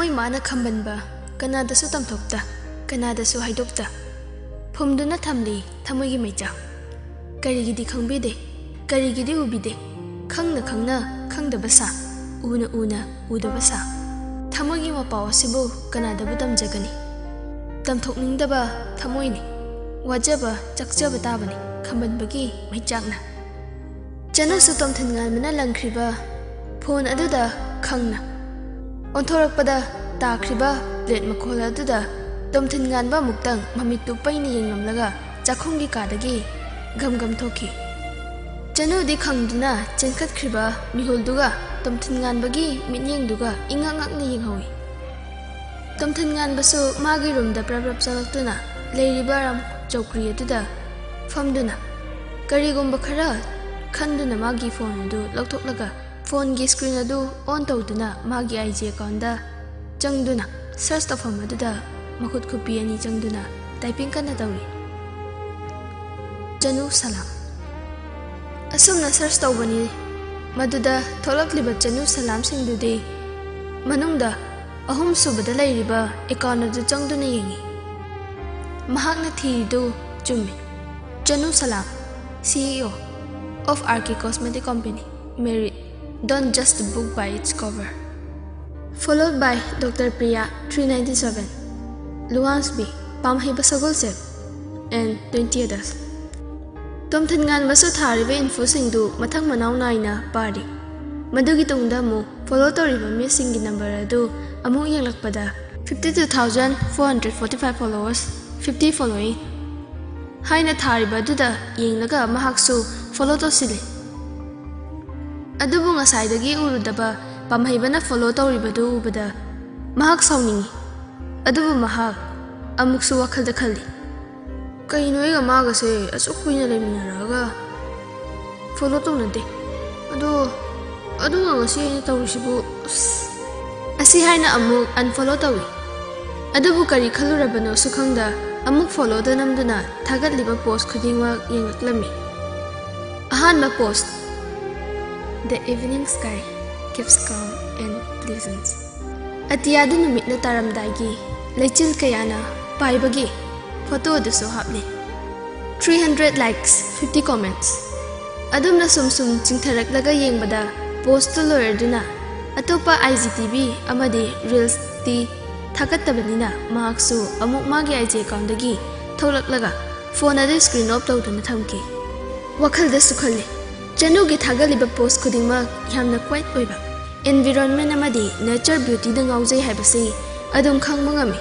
Thamoi mana khambanba kanadasu tamthokta kanadasu haidokta phumduna thamli thamoigi maicha karigidi khangbide karigidi ubide khangna khangdaba sa una udaba sa thamoigi mapaw asibu kanadabu tamjagani tamthokningdaba thamoini wajaba chakjaba tabani khambanbagi maichakna chanasu tomthingan mana langkhriba phone aduda khangna onthorappada takriba plate makhola aduda tomthingan ba muktang mamitu paini yengamlaga chakhongi kadagi gam thoki chanu di khangduna chenkhat khriba mihulduga tomthingan bagi minyeng duga ingangak ni yenghawi tomthingan basu magi room da praprap chalaktuna leiriba ram chokri aduda famduna karigomba khara khanduna magi phone adu lauthoklaga phone gi screen adu on tawduna magi IG account da changduna search tafam aduda makhut khupi ani changduna typing kana tawi Janu Salam asumna search tawbani maduda tholakliba Janu Salam singdudi manungda ahum subada lairiba account adu changduna yengi mahakna thidu chummi Janu Salam CEO of RK Cosmetic Company married don't just book by its cover followed by Dr. Priya 397 Luansby Pamhiba Sagolsep and 20 others Tomthingan basu thariba info singdu mathang manaw naina pari madugi tungda mu follow toriba mi singi number adu amu yenglakpada 52445 followers 50 following haina thariba duda yenglaga mahaksu follow to sili adubu ngasaidagi urudaba pamhaibana follow toribadu ubada mahak sauningi adubu mahak amuksu wakhalda khalli kainoiga magase asukhuina leminaraga follow tonade adu ngasi aina tawrisibu asi haina amuk unfollow tawi adubu kari khalurabano sukhangda amuk follow da namduna thagatliba post khudingwa yengaklami ahanba post The evening sky keeps calm and pleasant. Atiyadu numit na taramdagi, lechil kayana, paibagi, photo aduso hapni. 300 likes, 50 comments. Adum na sumsum chingtharaklaga yengbada post to lawyer duna. Atopa IGTV amadi reels ti thakatabanina mahaksu amuk magi IG account dagi tholaklaga phone adu screen off tawduna thamki. Wakhalda sukhalli. Janu gi thagaliba post khudingma yamna quite oiba environment amadi nature beauty da ngaujai haibasi adum khangma ngami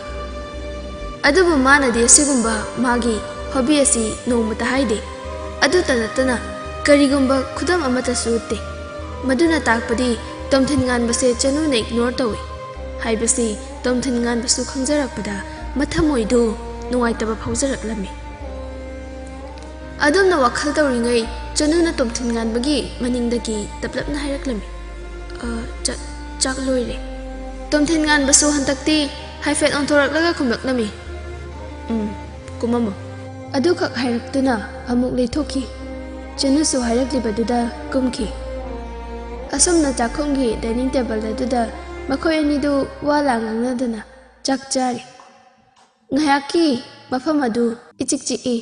adubu mana de sigumba magi hobby asi nomata haide adu tanatana karigumba khudam amata sutte maduna takpadi tomthingan base janu na ignore tawi haibasi tomthingan basu khangjarakpada mathamoidu nuaitaba phaujaраklami adumna wakhal tawringai Januna tomthingan bagi maningdagi taplapna hairaklami chak loire tomthingan basu hantakti haifet onthoraklaga khumlaklami kumamo adu khak hairaktuna amuk leithoki janusu hairaklibaduda kumki asumna chakhongi dining table aduda makhoi anidu wala ngangnaduna chak chari ngayaki mafam adu ichikchi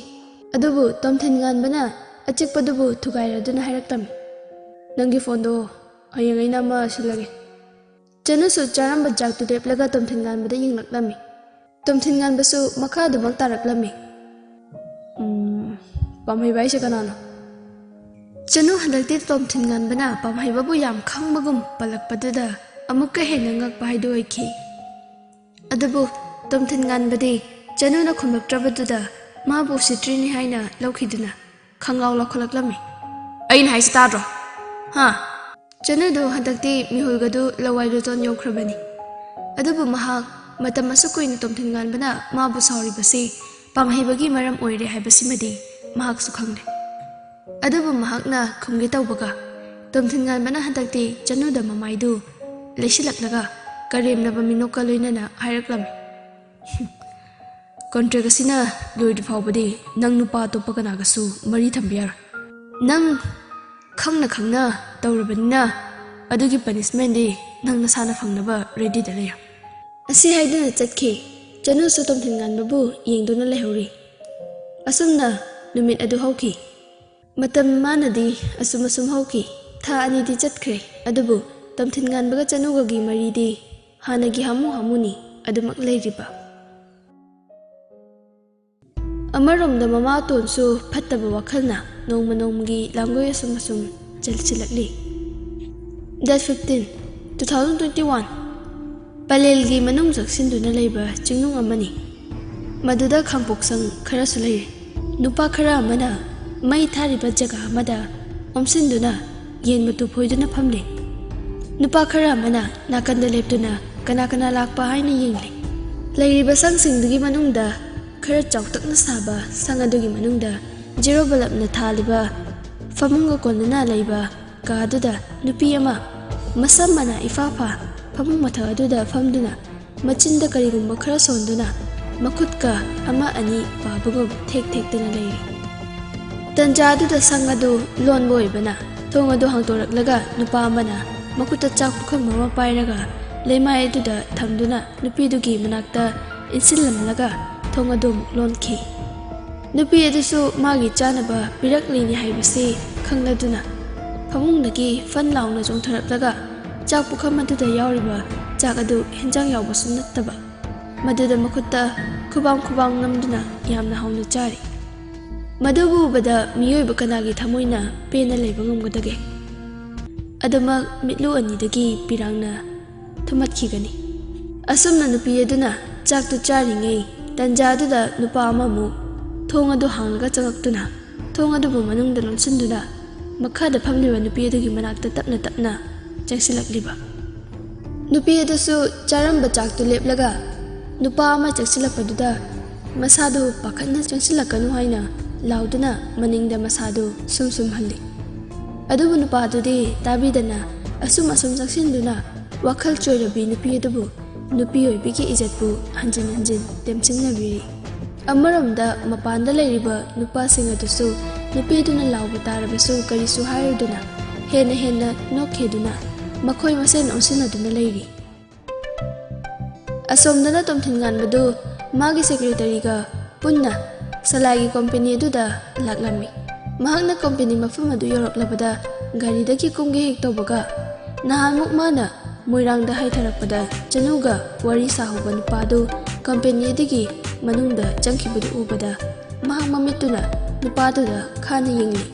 adubu tomthingan bana achikpadubu thugairaduna hairaktam nangi phone do ayengaina ma silage janasu charamba jaktu deplaga tomthingan bada yinglaklami tomthingan basu makha dumak taraklami pamhai bai se kanana janu halakti tomthingan bana pamhai babu yam khangmagum palakpaduda amukka henangak pai do iki adabu tomthingan badi janu na khumlaktrabaduda mabu sitrini haina laukhiduna Khangaw lakolaklami ain hai stadro ha janadu hadakti mihulgadu lawaidu ton yokrabani adubu mahak matam asukuin tomthingan bana mabu sauri basi pamhaibagi maram oire haibasi madi mahak sukhangde adubu mahakna khumge tawbaga tomthingan bana hadakti januda mamaidu leisilaklaga karemnaba minokka loinana hairaklami Contragasina Lord Faubadi, Nang Nupa Topaganasu, Marie Tambiar. Nang khangna, Taurabanina, Adugi punishment, Nang Nasana Fangnaba, ready the layer. ꯑꯁꯤ ꯍꯥꯏꯗꯨꯅ ꯆꯠꯈꯤ ꯆꯅꯨꯁꯨ ꯇꯣꯝꯊꯤꯟꯉꯥꯟꯕꯕꯨ ꯌꯦꯡꯗꯨꯅ ꯂꯩꯍꯧꯔꯤ ꯑꯁꯨꯝꯅ ꯅꯨꯃꯤꯠ ꯑꯗꯨ ꯍꯧꯈꯤ ꯃꯇꯝ ꯃꯥꯅꯗꯤ ꯑꯁꯨꯝ ꯍꯧꯈꯤ ꯊꯥ ꯑꯅꯤꯗꯤ ꯆꯠꯈ꯭ꯔꯦ ꯑꯗꯨꯕꯨ ꯇꯣꯝꯊꯤꯟꯉꯥꯟꯕꯒ ꯆꯅꯨꯒꯒꯤ ꯃꯔꯤꯗꯤ ꯍꯥꯟꯅꯒꯤ ꯍꯥꯃꯨꯅꯤ ꯑꯗꯨꯃꯛ ꯂꯩꯔꯤꯕ ꯑꯃꯔꯣꯝꯗ ꯃꯃꯥꯇꯣꯟꯁꯨ ꯐꯠꯇꯕ ꯋꯥꯈꯜꯅ ꯅꯣꯡꯃ ꯅꯣꯡꯃꯒꯤ ꯂꯥꯡꯒꯣꯏ ꯑꯁꯨꯝ ꯆꯦꯜꯁꯤꯜꯂꯛꯂꯤ ꯗꯦꯠ 15, 2021 ꯄꯂꯦꯜꯒꯤ ꯃꯅꯨꯡ ꯆꯪꯁꯤꯟꯗꯨꯅ ꯂꯩꯕ ꯆꯤꯡꯅꯨꯡ ꯑꯃꯅꯤ ꯃꯗꯨꯗ ꯈꯥꯡꯄꯣꯛꯁꯪ ꯈꯔꯁꯨ ꯂꯩꯔꯤ ꯅꯨꯄꯥ ꯈꯔ ꯑꯃꯅ ꯃꯩ ꯊꯥꯔꯤꯕ ꯖꯒꯥ ꯑꯃꯗ ꯑꯣꯝꯁꯤꯟꯗꯨꯅ ꯌꯦꯟ ꯃꯇꯨ ꯐꯣꯏꯗꯨꯅ ꯐꯝꯂꯤ ꯅꯨꯄꯥ ꯈꯔ ꯑꯃꯅ ꯅꯥꯀꯟꯗ ꯂꯦꯞꯇꯨꯅ ꯀꯅꯥ ꯂꯥꯛꯄ ꯍꯥꯏꯅ ꯌꯦꯡꯂꯤ ꯂꯩꯔꯤꯕ ꯁꯪꯁꯤꯡꯗꯨꯒꯤ ꯃꯅꯨꯡꯗ खरा चौतकना साबा संग अदुगी मनुंगदा जीरो बल्बना थालिबा फमुंगा कोनना लैबा कादुदा नुपी अमा मसम मना इफाफा फमुंग मथा अदुदा फमदुना मचिंदा करिगुंबा खरा सोंदुना मखुतका अमा अनी पाबुगुम थेक थेकदना लैरी तंजादुदा संग अदु लोनबो ओइबना थोंग अदु हांतोरकलगा नुपा अमना मखुता चाक पुखम ममा पाइरगा लेमाय अदुदा थमदुना नुपीदुगी मनाक्ता इंसिलमलगा थोंग अदुम लोनखी नुपी अदुसु मागी चानबा पिरकलिनी हाइबसे खंगलदुना फमुंगदगी फन लाउना जोंथरकलगा चाक पुखम अदुदा यावरिबा चाक अदु हेंजांग यावबसु नत्तबा मदुदा मखुत्ता खुबांग नमदुना यामना हाउना चारी मदुबु बदा मियोइबा कनागी थमोइना पेना लेबा ngumgदगे अदमा मिटलु अनिदगी पिरांगना थमतखिगनी असुमना नुपी अदुना चाकतु चारिङै तंजादुदा नुपा अमामु थोंग अदु हांगलगा चंगक्तुना थोंग अदुबु मनुंगदा लोनसिन्दुना मखादा फमलिबा नुपी अदुगी मनाक्ता तपना चंगसिलक्लिबा नुपी अदुसु चारंबा चाकतु लेपलगा नुपा अमा चंगसिलक्पदुदा मसादु पाखतना चंगसिलक्कनु हाइना लाउदुना मनिंगदा मसादु सुम हल्ली अदुबु नुपा अदुदी ताबिदना असुम चंगसिन्दुना वखल चोइरबी नुपी अदुबु नुपी ओइबिगी इज्जतबु हंजिन तेमसिंगनबिरी अमरमदा मपानदा लैरिबा नुपासिंग अदुसु नुपीदुना लाउबा तारबसु करिसु हाइरुदुना हेन्ना नोखेदुना मखोइ मसेन ओसिनदुना लैरी असोमदना तोमथिनगानबदु मागी सेक्रेटरीगा पुन्ना सलाइगी कंपनी अदुदा लाक्लमी महाकना कंपनी मफम अदु योरक्लबदा गाड़ीदगी कुंगे हेक तौबगा नहामुक माना मोइरांगदा हाइथरकपदा चनुगा वारी साहुबा नुपादु कंपनी अदगी मनुंगदा चंखिबदु उबदा महाक ममितुना नुपादुदा खाना यंगली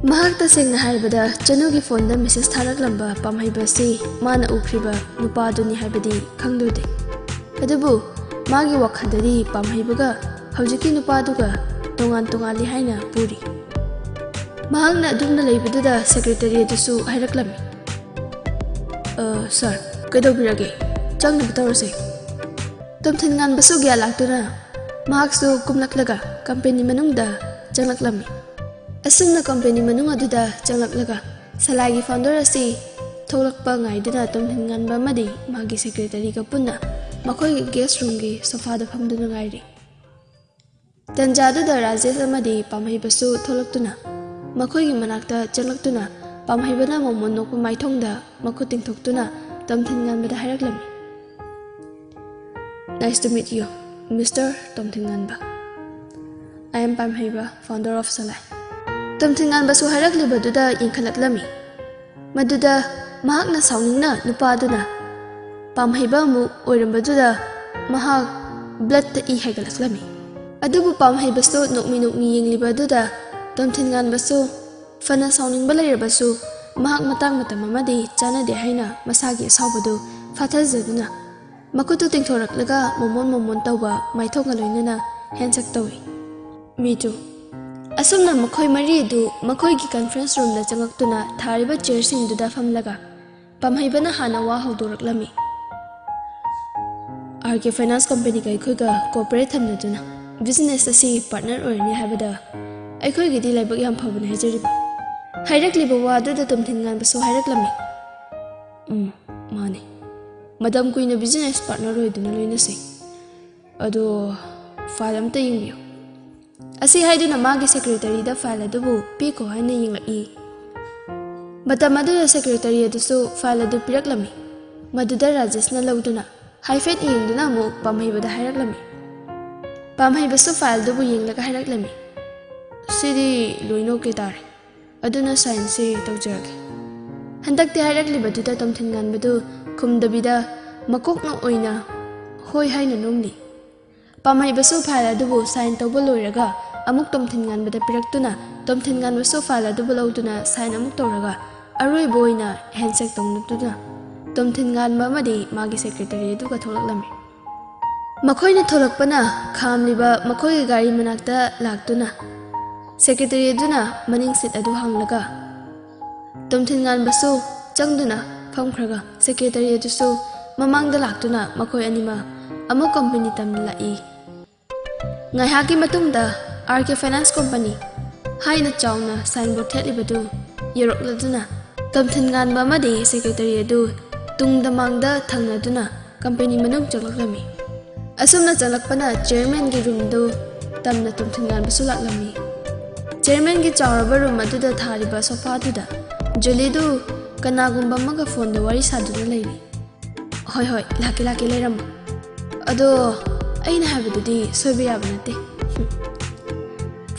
महाक तसेंगना हाइबदा चनुगी फोनदा मेसेज थारकलंबा पामहैबसी माना उख्रिबा नुपादुनी हाइबदी खंगदुदे अदुबु मागी वखददी पामहैबगा हौजिकी नुपादुगा तोंगाली हाइना पुरी महाकना अदुमना लैबदुदा सेक्रेटरी अदुसु हाइरकलमी सर कदौबिरगे चंगनब तौरसे तोमथिनगानबसु ग्या लाक्तुना महाकसु कुमलक्लगा कंपनी मनुंगदा चंगलक्लमी असुमना कंपनी मनुंग अदुदा चंगलक्लगा सलाइगी फाउंडर असि थोलक्पा गाइदुना तोमथिनगानबा मदि मागी सेक्रेटरीगा पुन्ना मखोइगी गेस्ट रूमगी सोफादा फमदुना गाइरी तंजादुदा राजेश अमदि पामहैबसु थोलक्तुना मखोइगी मनाक्ता चंगलक्तुना पामहैबना मोमोन नोकपा माइथोंगदा मखु तिंथोक्तुना तोमथिनगानबदा हाइरकलमी nice to meet you mister Tomthinganba I am Pamheiba founder of Salai तोमथिनगानबसु हाइरकलिबदुदा यंखलक्लमी मदुदा महाकना साउनिंगना नुपादुना पामहैबा अमु ओइरंबदुदा महाक ब्लड इ हाइगलक्लमी अदुबु पामहैबसु नोकमी यंगलिबदुदा तोमथिनगानबसु फना साउनिंगबा लैरबसु महाक मतंग मतम अमदि चानदे हाइना मसागी असावबदु फाथाजदुना मकुतु तिंथोरकलगा मोमोन तौबा माइथोंगा लोइनना हैंडशेक तौई मी टू असुमना मखोइ मरीदु मखोइगी कॉन्फ्रेंस रूम दा चंगक्तुना थारिबा चेयर सिंगदुदा फमलगा पामहैबना हाना वा हौदोरकलमी आरके फाइनेंस कंपनी का अखोइगा कोऑपरेट थमनदुना बिजनेस असी पार्टनर ओइरनी हाबदा अखोइगिदि लाइबक याम फबने हाजरिबा हाइरकलिबा वादुदा तोमथिनगानबसु हाइरकलमी माने मदम कुइना बिजनेस पार्टनर होइदुना लोइनसे अदो फाइल अमता यंगियो असी हाइदुना मागी सेक्रेटरी दा फाइल अदुबु पीको हाइना यंगलई मदम अदुदा सेक्रेटरी अदुसु फाइल अदु पिरकलमी मदुदा राजेशना लौदुना haifet yengduna amuk pamhaibada hairaklami. Pamhaibasu file dubu yenglaga hairaklami. Sidi loino ke tare. Aduna science se tawjarage. Handakti hairaklibaduda tomthinganbadu khumdabida makokna oina hoi haina nomli. Pamhaibasu file adubu sign tawba loiraga amuk tomthinganbada piraktuna tomthinganbasu file adubu lawduna sign amuk tawraga aroi boina handshake tawnduna tomthinganba amadi magi secretary aduga tholaklami. Makhoina tholakpana khamliba makhoigi gari manakta laktuna secretary aduna maning sit adu hanglaga tomthinganbasu changduna phamkhraga secretary adusu mamangda laktuna makhoi anima amu company tamna lai ngaihaki matungda RK Finance Company haina chawna signboard thelibadu yerokladuna tomthinganba amadi secretary adu tungdamangda thangnaduna company manung chalaklami. Asumna chalakpana chairman gi room do tamna tomthinganbasu laklami. Chairman gi chawraba room aduda thariba sofa aduda Julie du kanagumba maga phone da wari saduna leiri. Hoi hoi laki leiram. Ado aina habadudi soiba yaba nate.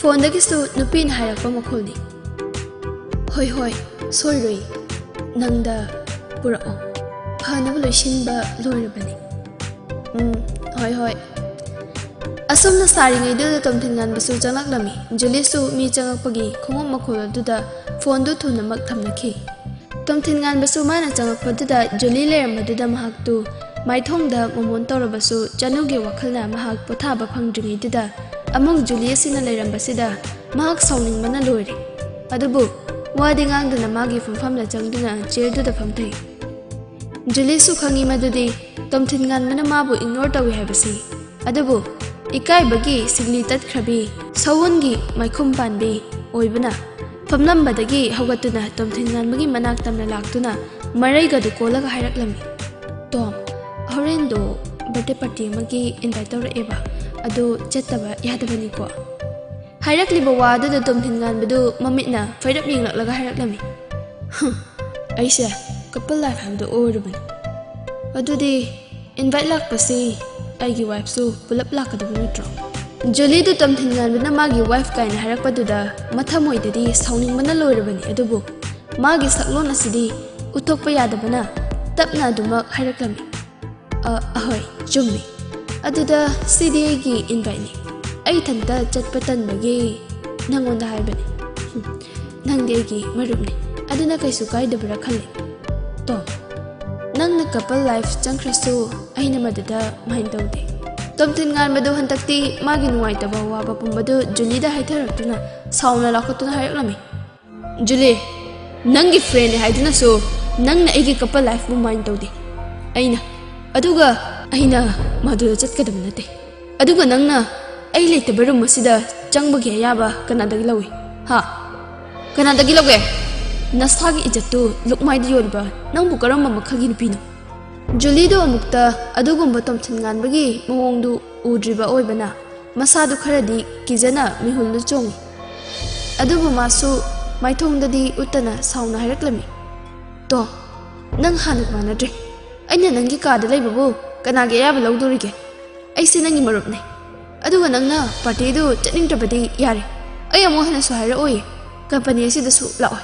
Phone da kisu nupi na hairakpa makholni. Hoi soiroi nangda purao. Phanaba loisinba loirabani. Hoi. Asumna saringai du tomthinganbasu chalaklami. Julie su mi changakpagi khongom makhol aduda phone du thunamak thamnakhi. Tomthinganbasu mana changakpaduda Julie leiramaduda mahaktu maithongda momon tawrabasu chanugi wakhalna mahak pothaba phangdringai duda amuk Julie sina leirambasida mahak sawningmana loire. Adubu wadi ngangduna magi famfamla changduna chair duda phamthai. Julie su khangi madudi tomthinganbana mabu ignore tawi habasi. Adubu ikai bagi sigli tatkhrabi sawungi maikhum panbi oibana famnambadagi hawgatuna tomthinganbagi manak tamna laktuna maraiga du kolaga hairaklami. Tom horendo birthday party magi invite tawraeba adu chattaba yadabani ko hairakliba wadu da tomthinganbadu mamitna fairap yenglaklaga hairaklami. Aise couple life habdu orubani adudi invite lakpasi aigi wife su pulap lakadabu natro. Julie du tomthinganbana magi wife kaina hairakpaduda mathamoidadi sawningmana loirabani adubu magi saklon asidi uthokpa yadabana tapna adumak hairakami. Ahoy chummi aduda cda gi invite ni ai thanta chatpa tanbagi nangonda haibani. Nangdi aigi marupni aduna kaisu kaidabara khalle. To nangna couple life changkhrasu aina maduda main tawde. Tomthinganbadu hantakti magi nuwaitaba waba pumbadu Julie da haitharaktuna sauna lakhatuna hairaklami. Julie nangi friend haiduna so nangna aigi couple life bu main tawde. Aina maduda chatkadaba nate. Aduga nangna ai leitaba room asida changbagi ayaba kanadagi lawi. Ha kanadagi lawge nasagi ijattu lukmaidi yoriba nangbu karamba makhagi nupino. Julie do amukta adugumba tomthinganbagi mawongdu udriba oibana masadu kharadi kizana mihullu chongi. Adubu masu maithongdadi utana sauna hairaklami. To nang hanuk manadre aina nangi kada laibabu kanagi ayaba lawdorige aisi nangi marupne aduga nangna party du chatningtrabadi yare ai amu hana su haira oi company asida su laoi.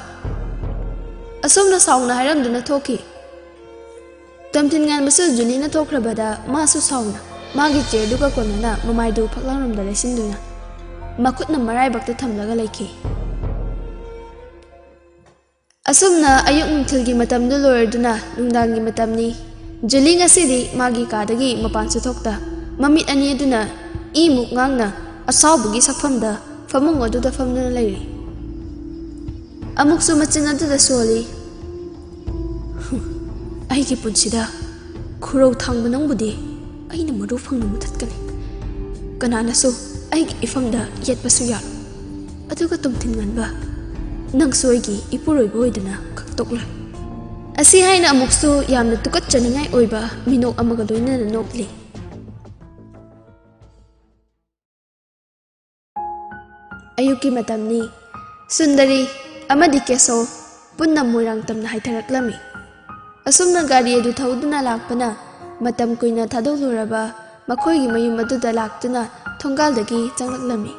Asumna sauna hairamduna thoki. Tomthinganbasu Julie na thokrabada masu sauna magi chair duga konana mamaidu phaklangromda lesinduna makutna marai bakta thamlaga laiki. Asumna ayuk nungthilgi matamdu loirduna nungdangi matamni. Julie ngasidi magi kadagi mapansu thokta mamit ani aduna imuk ngangna asawbugi sakfamda famung aduda famduna leiri. Amuksu machin aduda soli. Aigi punsida khurau thangba nangbudi aina maru phangna muthatkani kananasu aigi ifamda yetpasu yaro aduga tomthinganba nangsu aigi ipuroiba oidana khaktokla asi haina amuksu yamna tukatchaningai oiba minok amaga loinana nokli. Ayuki matamni Sundari amadi Keso punna moirang tamna haitharaklami. Asumna gari adu thauduna lakpana matam kuina thadoluraba makhoigi mayum aduda laktuna thongaldagi changlaklammi.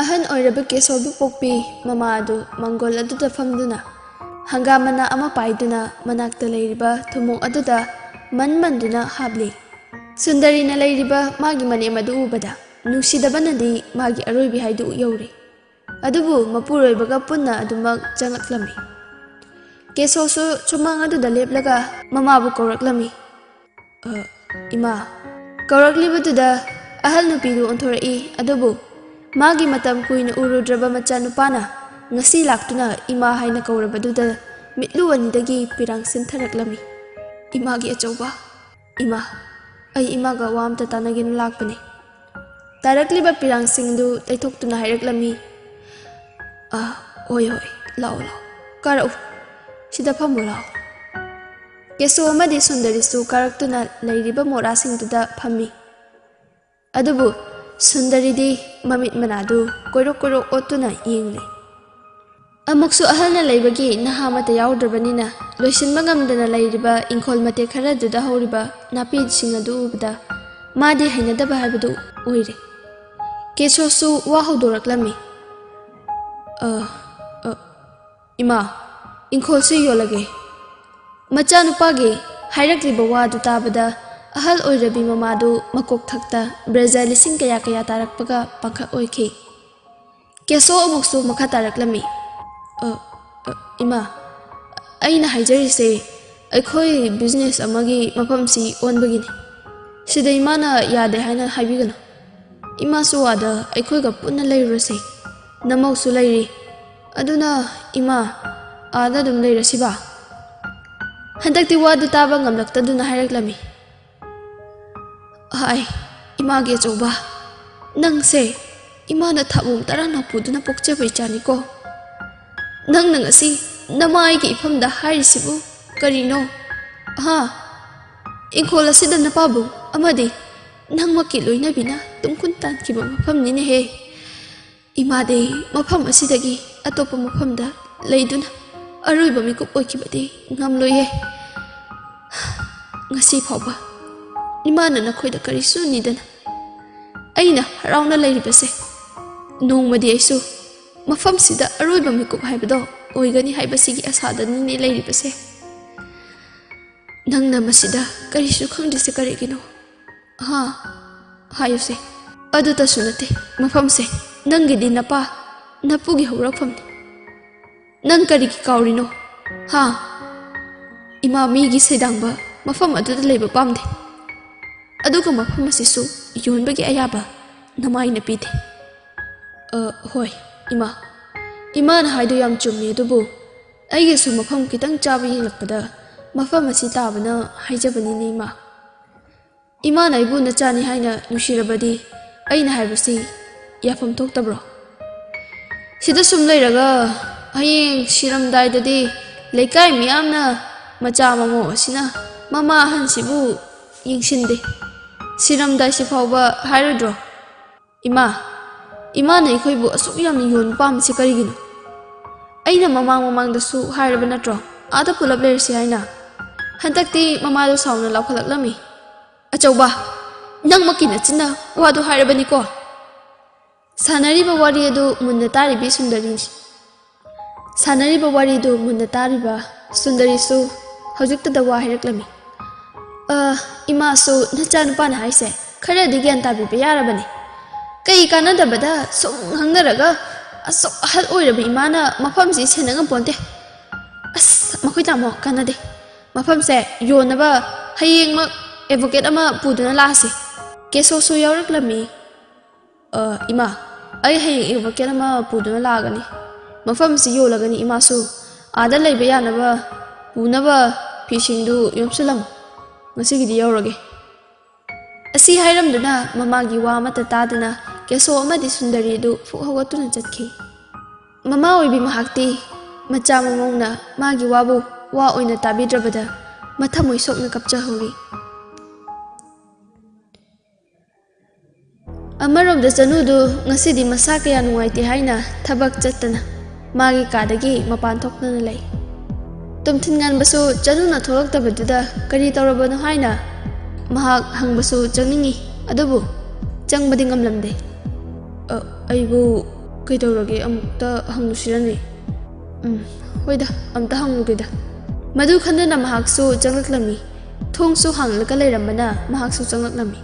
Ahan oiraba Kesobu pokpi mama adu mangol aduda famduna hangamana ama paiduna manakta leiriba thumong aduda manmanduna habli. Sundari na leiriba magi mane madu ubada nungsidabanadi magi aroibi haidu yauri. Adubu mapuroibaga punna adumak changlaklammi. Kesosu chumang aduda leplaga mamabu kauraklammi. Ima kauraklibaduda ahal nupidu onthorai adubu magi matam kuina urudraba machanupana ngasi laktuna ima haina kaurabaduda mitluwanidagi pirang sintharaklammi. Imagi achauba ima ai imaga wamta tanagin lakpani. Tarakliba pirang singdu taithoktuna hairaklammi. Oi lao karau sida phamu lao. Keso amadi Sundarisu karaktuna leiriba mora singduda phammi. Adubu Sundaridi mamit manadu koirok otuna yengli. Amuksu ahalna leibagi nahamata yaudrabanina loisinba ngamdana leiriba ingkhol mate kharaduda horiba napi singadu ubada madi hainadaba haibadu oire. Kesosu wa haudoraklammi. Ima ingkholsu yolage machanupagi hairakliba wadu tabada ahal oirabi mamadu makok thakta braja lising kaya tarakpaga pangkhak oikhi. Keso amuksu makha taraklammi. Ima aina haijarise aikhoi business amagi mafamsi onbagini sida imana yade haina haibigana. Ima suwada aikhoiga punna leiruse namausu leiri aduna ima ada dum leirasiba handakti wadu taba ngamlaktaduna hairaklammi. Hai imagi achauba nangse imana thabum tarana puduna pokchabai chaniko. Nang ngasi namai ki ifamda hairisibu karino. Ingkhol asida napabu amadi nangmaki loinabina tumkun tankiba mafamnine he. Imade mafam asidagi atopa mafamda leiduna aroiba mikup oikibadi ngamloye. Ngasi phauba imana nakhoida karisu nidana aina harauna leiribase nongmadi aisu mafam sida aroiba mikup haibado oigani haibasigi asadani ni leiribase. Nangna masida karisu khangdise karigino. Hayuse aduta sunate mafamse nangidi napa napugi haurakfamni. Nang karigi kaurino. Ima migi sedangba mafam aduda leiba pamde. Aduga mafam asisu yonbagi ayaba namaina pide. Hoi ima na haido yam chummi adubu aigisu mafam kitang chaba yenglakpada mafam asi tabana haijabani ima. Ima na ibu nachani haina nushirabadi aina haibasi yafam thoktabro. Sida sum leiraga hayeng siramdaidadi leikai miyamna macha mamo asina mama hansibu yingshinde siramdai sifauba hairudro. Ima na ikhoibu asuk yamni yon pamsi karigino. Aina mamangdasu hairaba natro ada pulap leirsi haina handakti mamado sauna laukhalaklammi. Achauba nang makina china wadu hairabaniko. Sanariba wari adu munna taribi Sundarisu hojiktada wa hairaklammi. Imasu nachanupana haise kharadi gyan tabiba yarabani. Kai kanadabada sum hangnaraga asuk ahal oirabi imana mafamsi senanga ponte. Makhoi tamo kanade mafamse yonaba hayengmak advocate ama puduna lasi. Kesosu yauraklammi. Ima ai hayeng advocate ama puduna lagani mafamsi yolagani imasu ada leiba yanaba punaba pisingdu yomsulam ngasigidi yaurage. Asi hairamduna mamagi wa mata taduna Keso amadi Sundari du fukhawatuna chatkhi. Mama oibi mahakti macha mamongna magi wabu wa oina tabidrabada mathamoi sokna kapchahori. Amaromda Janudu ngasidi masa kaya nungaiti haina thabak chattana magi kadagi mapan thoknana lei. Tumthingan basu Januna tholaktabaduda kari tawrabano haina mahak hangbasu changningi adubu changbadi ngamlamde aibu kaidorage amukta hangusirani hoida amta hangugeda madu khandana mahaksu changlaklami thongsu hanglaka leirambana mahaksu changlaklami